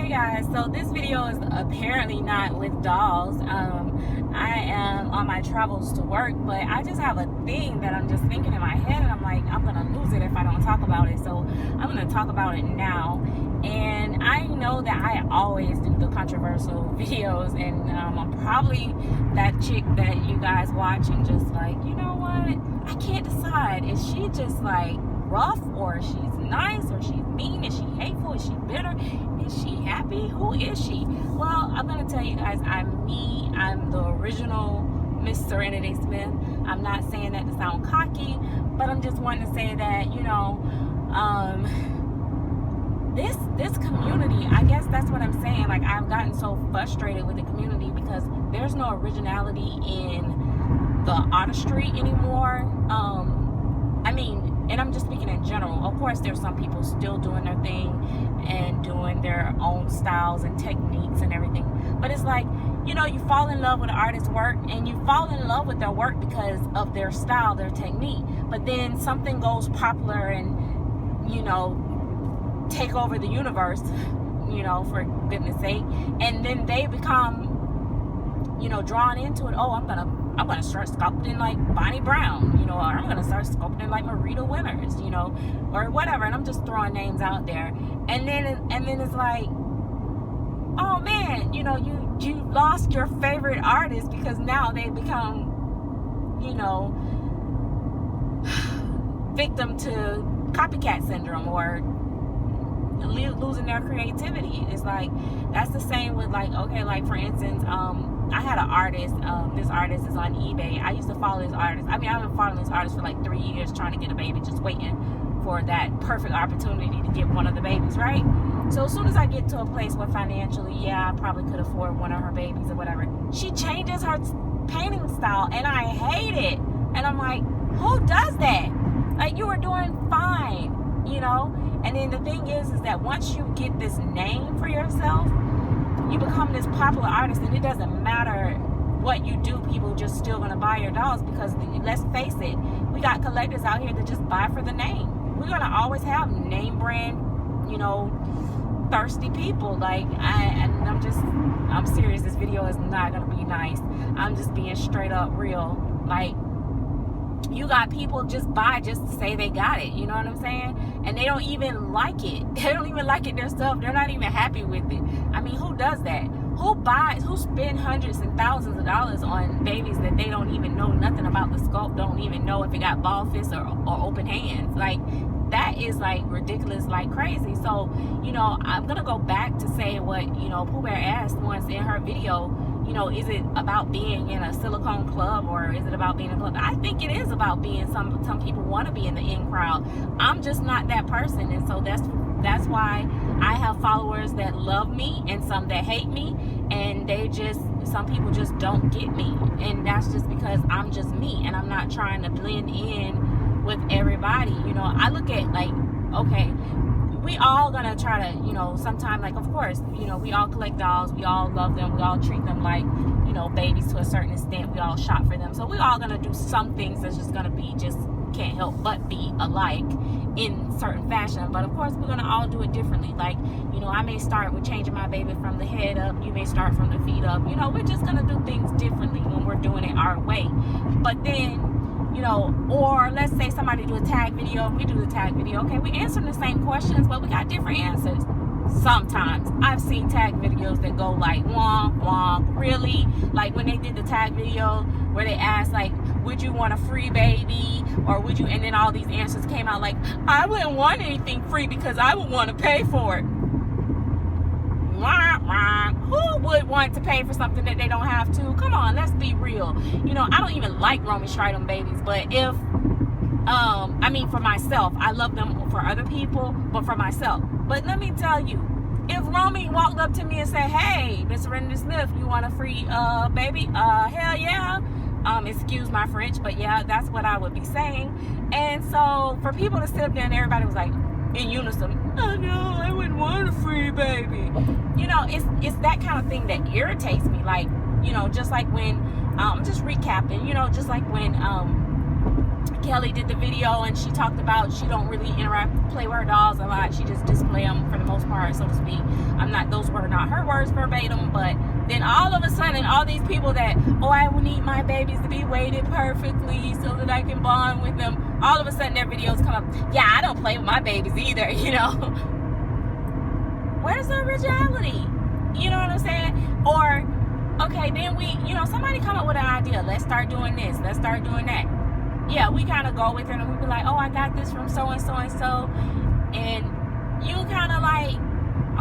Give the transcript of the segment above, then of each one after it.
Hey guys, so this video is apparently not with dolls. I am on my travels to work, but I just have a thing that I'm just thinking in my head, and I'm like, I'm gonna lose it if I don't talk about it. So I'm gonna talk about it now. And I know that I always do the controversial videos, and I'm probably that chick that you guys watch and just like, you know what? I can't decide. Is she just like rough, or she's nice, or she's mean? Is she hateful? Is she bitter? Is she happy? Who is she? Well, I'm gonna tell you guys, I'm me. I'm the original Miss Serenity Smith. I'm not saying that to sound cocky, but I'm just wanting to say that, you know, this community, I guess that's what I'm saying. Like, I've gotten so frustrated with the community because there's no originality in the artistry anymore. I mean, and I'm just speaking in general. Of course, there's some people still doing their thing and doing their own styles and techniques and everything. But it's like, you know, you fall in love with an artist's work, and you fall in love with their work because of their style, their technique. But then something goes popular and, you know, take over the universe, you know, for goodness sake. And then they become, you know, drawn into it. Oh, I'm gonna start sculpting like Bonnie Brown, you know, or I'm gonna start sculpting like Marita Winters, you know, or whatever. And I'm just throwing names out there. And then it's like, oh man, you know, you lost your favorite artist because now they become, you know, victim to copycat syndrome or losing their creativity. It's like, that's the same with, like, okay, like for instance, I had an artist, this artist is on eBay. I used to follow this artist. I mean, I've been following this artist for like 3 years, trying to get a baby, just waiting for that perfect opportunity to get one of the babies, right? So as soon as I get to a place where financially, yeah, I probably could afford one of her babies or whatever, she changes her painting style, and I hate it. And I'm like, who does that? Like, you were doing fine, you know? And then the thing is that once you get this name for yourself, you become this popular artist, and it doesn't matter what you do, people just still gonna buy your dolls because, let's face it, we got collectors out here that just buy for the name. We're gonna always have name brand, you know, thirsty people. Like, I'm serious. This video is not gonna be nice. I'm just being straight up real. Like, you got people just buy just to say they got it, you know what I'm saying? And they don't even like it. They don't even like it themselves. They're not even happy with it. I mean, who does that? Who spend hundreds and thousands of dollars on babies that they don't even know nothing about the sculpt, don't even know if it got ball fists or open hands? Like, that is like ridiculous, like crazy. So, you know, I'm gonna go back to say what, you know, Pooh Bear asked once in her video. You know, is it about being in a silicone club, or is it about being in a club? I think it is about being, some people want to be in the in crowd. I'm just not that person, and so that's why I have followers that love me and some that hate me, and some people just don't get me, and that's just because I'm just me, and I'm not trying to blend in with everybody. You know, I look at, like, okay, we all gonna try to, you know, sometime, like, of course, you know, we all collect dolls, we all love them, we all treat them like, you know, babies to a certain extent, we all shop for them, so we all gonna do some things that's just gonna be, just can't help but be alike in certain fashion. But of course, we're gonna all do it differently. Like, you know, I may start with changing my baby from the head up, you may start from the feet up. You know, we're just gonna do things differently when we're doing it our way. But then, you know, or let's say somebody do a tag video and we do the tag video. Okay, we answering the same questions, but we got different answers. Sometimes I've seen tag videos that go like, wonk, wonk, really? Like when they did the tag video where they asked, like, would you want a free baby, or would you, and then all these answers came out like, I wouldn't want anything free because I would want to pay for it. Who would want to pay for something that they don't have to? Come on, let's be real. You know, I don't even like Romy Stridham babies, but if, I mean, for myself, I love them for other people, but for myself. But let me tell you, if Romy walked up to me and said, hey, Miss Serenity Smith, you want a free baby? Hell yeah. Excuse my French, but yeah, that's what I would be saying. And so for people to sit up there and everybody was like, in unison, oh no, I wouldn't want a free baby. You know, it's that kind of thing that irritates me. Like, you know, just like when, I'm just recapping, you know, just like when Kelly did the video and she talked about she don't really play with her dolls a lot. She just display them for the most part, so to speak. Those were not her words verbatim, but then all of a sudden, all these people that, oh, I will need my babies to be weighted perfectly so that I can bond with them. All of a sudden, their videos come up. Yeah, I don't play with my babies either, you know. Where's the originality? You know what I'm saying? Or, okay, then somebody come up with an idea. Let's start doing this. Let's start doing that. Yeah, we kind of go with it and we be like, oh, I got this from so and so and so. And you kind of like,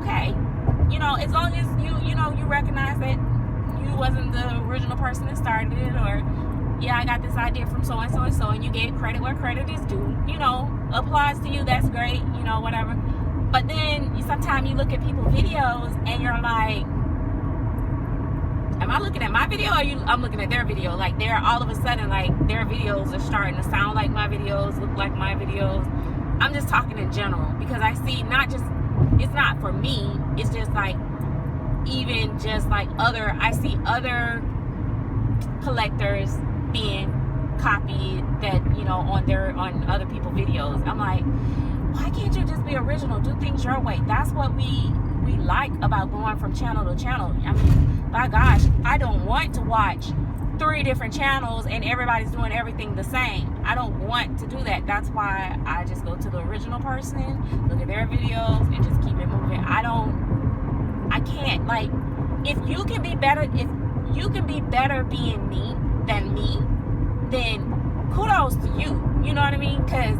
okay, as long as you recognize that you wasn't the original person that started it, or yeah, I got this idea from so and so and so, and you gave credit where credit is due, applies to you, that's great, whatever. But then sometimes you look at people's videos and you're like, am I looking at my video or I'm looking at their video? Like, they're all of a sudden, like, their videos are starting to sound like my videos, look like my videos. I'm just talking in general, because I see it's not for me, it's just like, even just like I see other collectors being copied that, on other people's videos. I'm like, why can't you just be original? Do things your way. That's what we like about going from channel to channel. I mean, my gosh, I don't want to watch 3 different channels and everybody's doing everything the same. I don't want to do that. That's why I just go to the original person, look at their videos, and just keep it moving. I can't, like, if you can be better being me than me, then kudos to you. You know what I mean? Because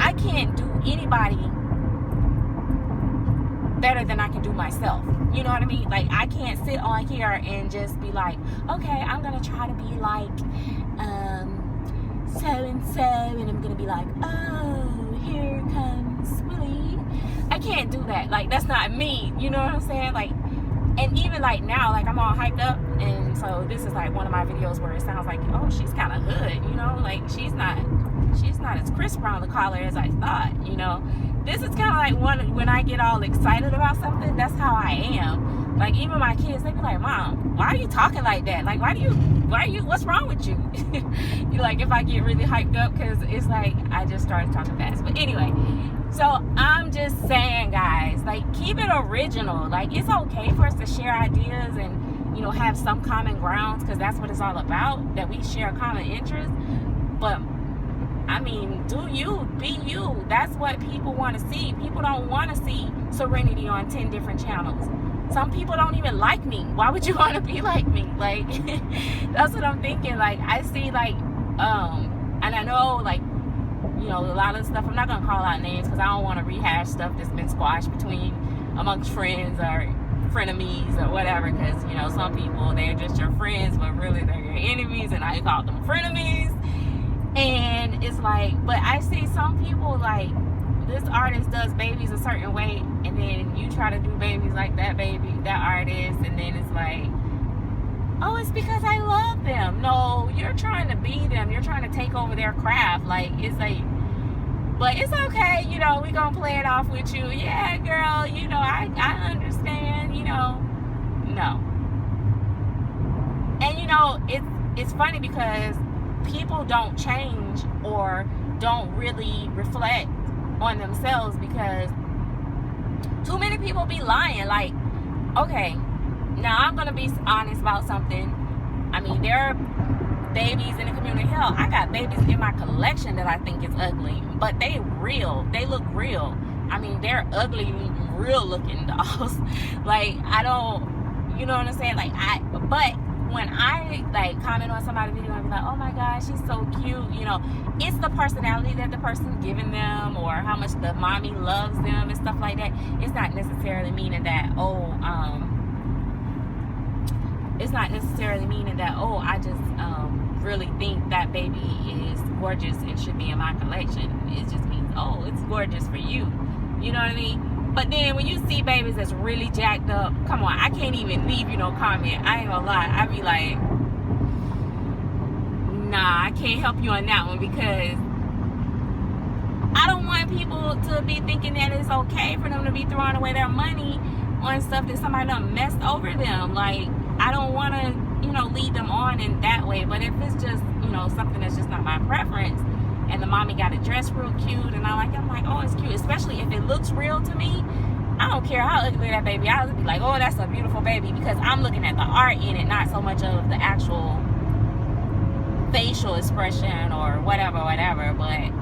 I can't do anybody better than I can do myself. You know what I mean? Like, I can't sit on here and just be like, okay, I'm gonna try to be like so and so, and I'm gonna be like, oh, here comes Willie. I can't do that. Like, that's not me. You know what I'm saying? Like, and even like now, like, I'm all hyped up, and so this is like one of my videos where it sounds like, oh, she's kind of hood, like she's not as crisp around the collar as I thought. This is kind of like when I get all excited about something, that's how I am. Like, even my kids, they be like, Mom, why are you talking like that? Like, what's wrong with you? Like, if I get really hyped up, because it's like I just started talking fast. But anyway, so I'm just saying, guys, like, keep it original. Like, it's okay for us to share ideas and, have some common grounds, because that's what it's all about, that we share common interests. But I mean, do you, be you. That's what people want to see. People don't want to see Serenity on 10 different channels. Some people don't even like me. Why would you want to be like me? Like, that's what I'm thinking. Like, I see, like, and I know, like, a lot of stuff, I'm not going to call out names because I don't want to rehash stuff that's been squashed amongst friends or frenemies or whatever, because, some people, they're just your friends, but really they're your enemies, and I call them frenemies. And it's like, but I see some people, like, this artist does babies a certain way, and then you try to do babies like that artist, and then it's like, oh, it's because I love them. No, you're trying to be them. You're trying to take over their craft. Like, it's like, but it's okay, we gonna play it off with you. Yeah, girl, I understand, no. And, it's funny because people don't change or don't really reflect on themselves, because too many people be lying. Like, okay, now I'm gonna be honest about something. I mean, there are babies in the community. Hell, I got babies in my collection that I think is ugly, but they look real. I mean, they're ugly, real looking dolls. Like, I don't, you know what I'm saying? Like, but when I, like, comment on somebody's video and be like, oh my gosh, she's so cute, it's the personality that the person's giving them, or how much the mommy loves them and stuff like that. It's not necessarily meaning that, I just really think that baby is gorgeous and should be in my collection. It just means, oh, it's gorgeous for you. You know what I mean? But then when you see babies that's really jacked up, come on, I can't even leave you no comment. I ain't gonna lie. I be like, nah, I can't help you on that one, because I don't want people to be thinking that it's okay for them to be throwing away their money on stuff that somebody done messed over them. Like, I don't want to, lead them on in that way. But if it's just, something that's just not my preference, and the mommy got it dressed real cute, and I'm like, oh, it's cute, especially if it looks real to me. I don't care how ugly that baby, I'll be like, oh, that's a beautiful baby, because I'm looking at the art in it, not so much of the actual facial expression or whatever. But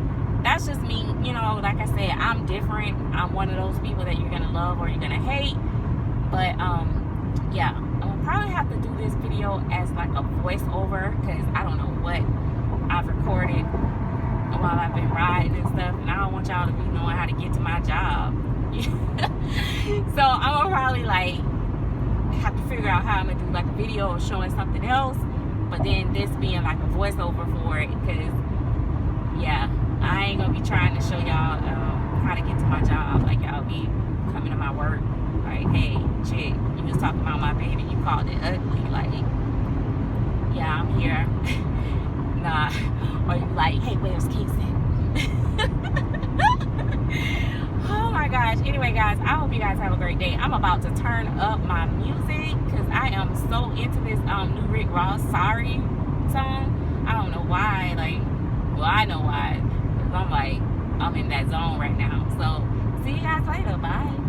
that's just me, you know. Like I said, I'm different. I'm one of those people that you're gonna love or you're gonna hate. But yeah, I'll probably have to do this video as like a voiceover, because I don't know what I've recorded while I've been riding and stuff, and I don't want y'all to be knowing how to get to my job. So I'm gonna probably like have to figure out how I'm gonna do like a video showing something else, but then this being like a voiceover for it, because yeah, I ain't gonna be trying to show y'all how to get to my job. Like, y'all be coming to my work like, hey chick, you was talking about my baby, you called it ugly, like, yeah, I'm here. Nah. Or you like, hey, where's Casey? Oh my gosh. Anyway, guys, I hope you guys have a great day. I'm about to turn up my music because I am so into this new Rick Ross Sorry song. I don't know why. Like, well, I know why, because I'm like, I'm in that zone right now. So see you guys later. Bye.